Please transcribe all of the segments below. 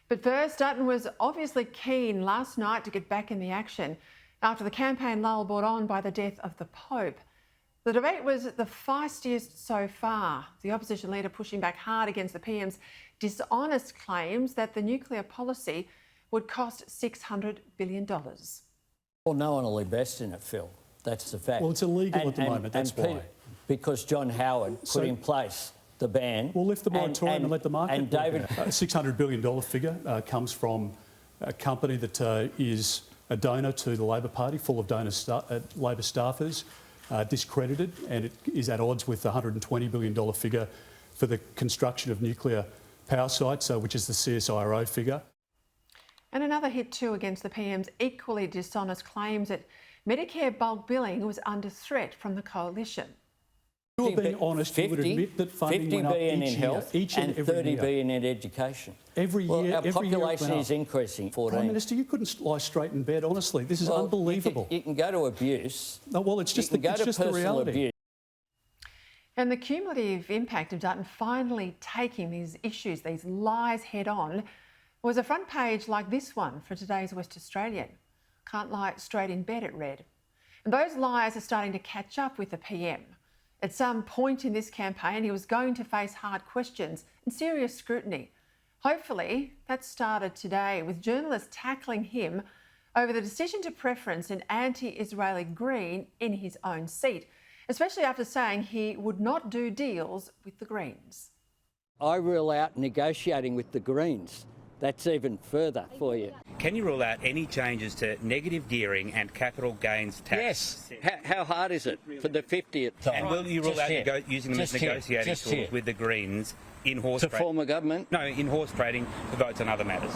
But first, Dutton was obviously keen last night to get back in the action after the campaign lull brought on by the death of the Pope. The debate was the feistiest so far, the opposition leader pushing back hard against the PM's dishonest claims that the nuclear policy would cost $600 billion. Well, no one will invest in it, Phil. That's the fact. Well, it's illegal at the moment, that's why. Because John Howard put in place the ban. We'll lift the moratorium and let the market and David, a $600 billion figure comes from a company that is a donor to the Labor Party, full of Labor staffers, discredited, and it is at odds with the $120 billion figure for the construction of nuclear power sites, which is the CSIRO figure. And another hit too against the PM's equally dishonest claims that Medicare bulk billing was under threat from the coalition. If you were being honest, you would admit that funding went up each year, and $30 billion in education. Every year, our population is increasing. 14. Prime Minister, you couldn't lie straight in bed, honestly. This is unbelievable. You can go to abuse. No, well, it's just the reality. Abuse. And the cumulative impact of Dutton finally taking these issues, these lies head on, was a front page like this one for today's West Australian. Can't lie straight in bed, it read. And those lies are starting to catch up with the PM. At some point in this campaign, he was going to face hard questions and serious scrutiny. Hopefully, that started today with journalists tackling him over the decision to preference an anti-Israeli Green in his own seat, especially after saying he would not do deals with the Greens. I rule out negotiating with the Greens. That's even further for you. Can you rule out any changes to negative gearing and capital gains tax? Yes. How hard is it for the 50th time? And will you rule out using them as negotiating tools with the Greens in horse trading? To form a government? No, in horse trading for votes on other matters.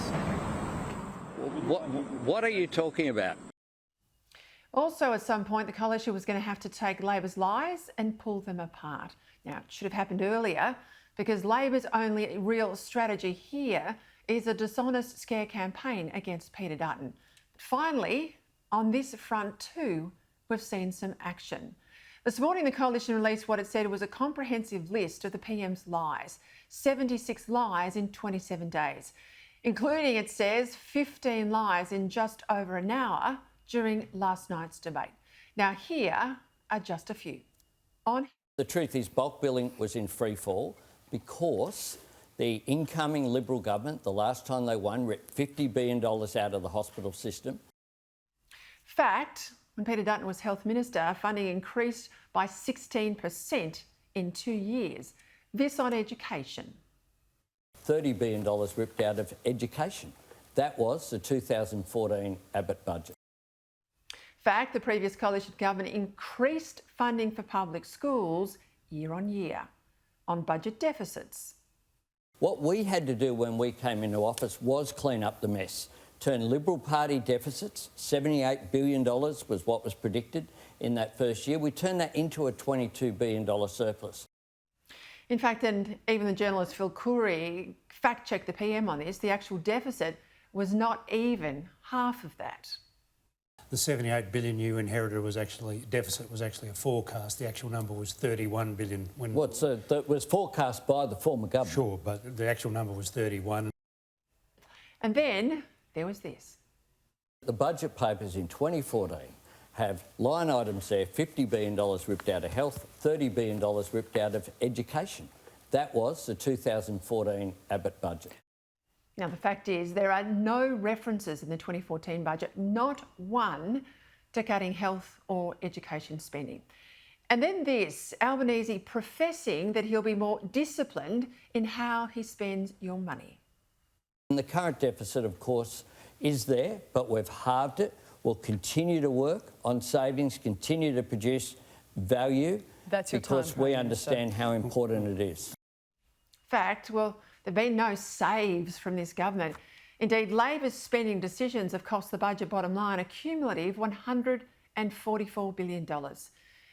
What are you talking about? Also, at some point, the coalition was going to have to take Labor's lies and pull them apart. Now, it should have happened earlier because Labor's only real strategy here is a dishonest scare campaign against Peter Dutton. But finally, on this front too, we've seen some action. This morning, the coalition released what it said was a comprehensive list of the PM's lies, 76 lies in 27 days, including, it says, 15 lies in just over an hour during last night's debate. Now, here are just a few. The truth is bulk billing was in free fall because the incoming Liberal government, the last time they won, ripped $50 billion out of the hospital system. Fact, when Peter Dutton was Health Minister, funding increased by 16% in 2 years. This on education. $30 billion ripped out of education. That was the 2014 Abbott budget. Fact, the previous coalition government increased funding for public schools year on year on budget deficits. What we had to do when we came into office was clean up the mess. Turn Liberal Party deficits, $78 billion was what was predicted in that first year. We turned that into a $22 billion surplus. In fact, and even the journalist Phil Curry fact-checked the PM on this, the actual deficit was not even half of that. The $78 billion you inherited deficit was actually a forecast. The actual number was $31 billion. That was forecast by the former government. Sure, but the actual number was 31. And then there was this. The budget papers in 2014 have line items there, $50 billion ripped out of health, $30 billion ripped out of education. That was the 2014 Abbott budget. Now, the fact is there are no references in the 2014 budget, not one, to cutting health or education spending. And then this, Albanese professing that he'll be more disciplined in how he spends your money. And the current deficit, of course, is there, but we've halved it. We'll continue to work on savings, continue to produce value because we understand how important it is. Fact, well, there have been no saves from this government. Indeed, Labor's spending decisions have cost the budget bottom line a cumulative $144 billion.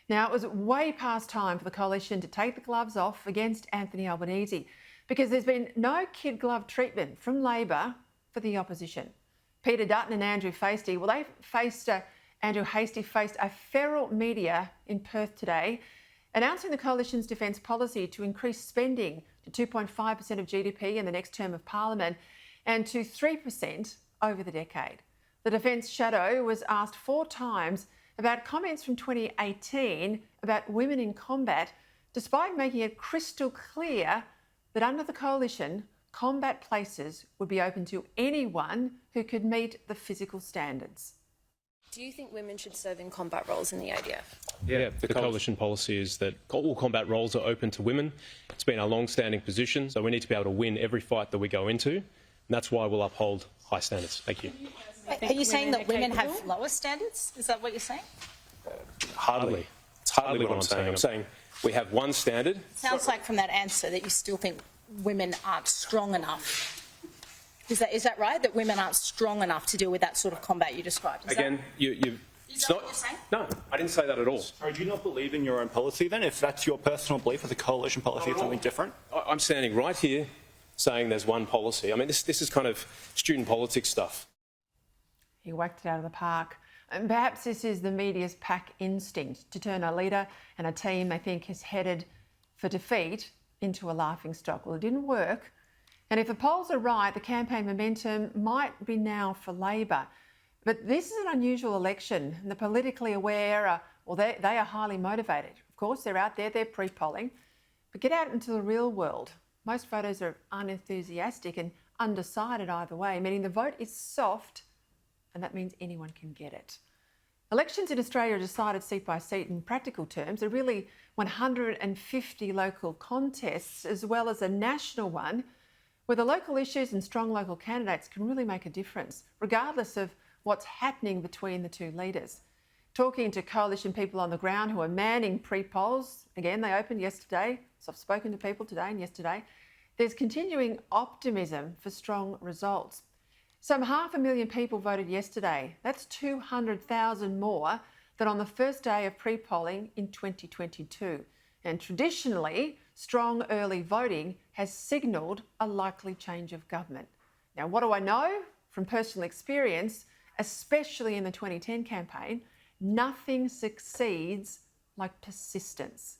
Now, it was way past time for the coalition to take the gloves off against Anthony Albanese because there's been no kid glove treatment from Labor for the opposition. Peter Dutton and Andrew Hastie faced a feral media in Perth today, announcing the coalition's defence policy to increase spending to 2.5% of GDP in the next term of Parliament. and to 3% over the decade. The Defence Shadow was asked 4 times about comments from 2018 about women in combat, despite making it crystal clear that under the coalition, combat places would be open to anyone who could meet the physical standards. Do you think women should serve in combat roles in the ADF? Yeah, the coalition policy is that all combat roles are open to women. It's been our long-standing position, so we need to be able to win every fight that we go into, and that's why we'll uphold high standards. Thank you. Are you saying that women have lower standards? Is that what you're saying? Hardly. It's hardly what I'm saying. I'm saying we have one standard. Sounds like from that answer that you still think women aren't strong enough. Is that right? That women aren't strong enough to deal with that sort of combat you described? Is that what you're saying? No, I didn't say that at all. Sorry, do you not believe in your own policy then? If that's your personal belief, with the coalition policy, it's something different? I'm standing right here saying there's one policy. I mean, this is kind of student politics stuff. He whacked it out of the park. And perhaps this is the media's pack instinct to turn a leader and a team they think is headed for defeat into a laughingstock. Well, it didn't work. And if the polls are right, the campaign momentum might be now for Labor. But this is an unusual election, and the politically aware they are highly motivated. Of course, they're out there, they're pre-polling. But get out into the real world. Most voters are unenthusiastic and undecided either way, meaning the vote is soft, and that means anyone can get it. Elections in Australia are decided seat by seat in practical terms. There are really 150 local contests as well as a national one, where the local issues and strong local candidates can really make a difference, regardless of what's happening between the two leaders. Talking to coalition people on the ground who are manning pre-polls, again, they opened yesterday, so I've spoken to people today and yesterday, there's continuing optimism for strong results. Some 500,000 people voted yesterday. That's 200,000 more than on the first day of pre-polling in 2022. And traditionally, strong early voting has signalled a likely change of government. Now, what do I know from personal experience, especially in the 2010 campaign? Nothing succeeds like persistence.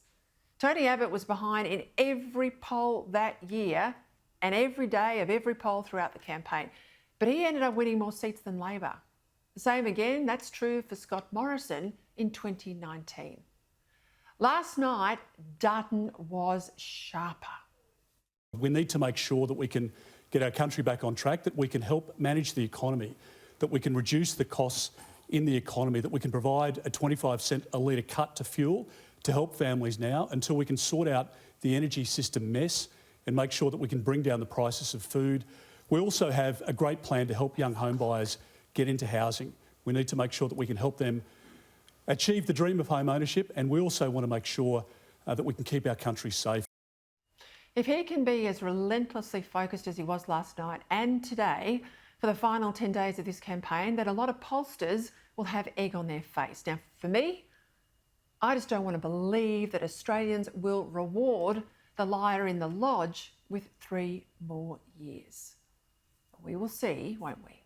Tony Abbott was behind in every poll that year and every day of every poll throughout the campaign. But he ended up winning more seats than Labor. The same again, that's true for Scott Morrison in 2019. Last night, Dutton was sharper. We need to make sure that we can get our country back on track, that we can help manage the economy, that we can reduce the costs in the economy, that we can provide a 25-cent a litre cut to fuel to help families now until we can sort out the energy system mess and make sure that we can bring down the prices of food. We also have a great plan to help young home buyers get into housing. We need to make sure that we can help them achieve the dream of home ownership, and we also want to make sure that we can keep our country safe. If he can be as relentlessly focused as he was last night and today for the final 10 days of this campaign, then a lot of pollsters will have egg on their face. Now, for me, I just don't want to believe that Australians will reward the liar in the lodge with 3 more years. We will see, won't we?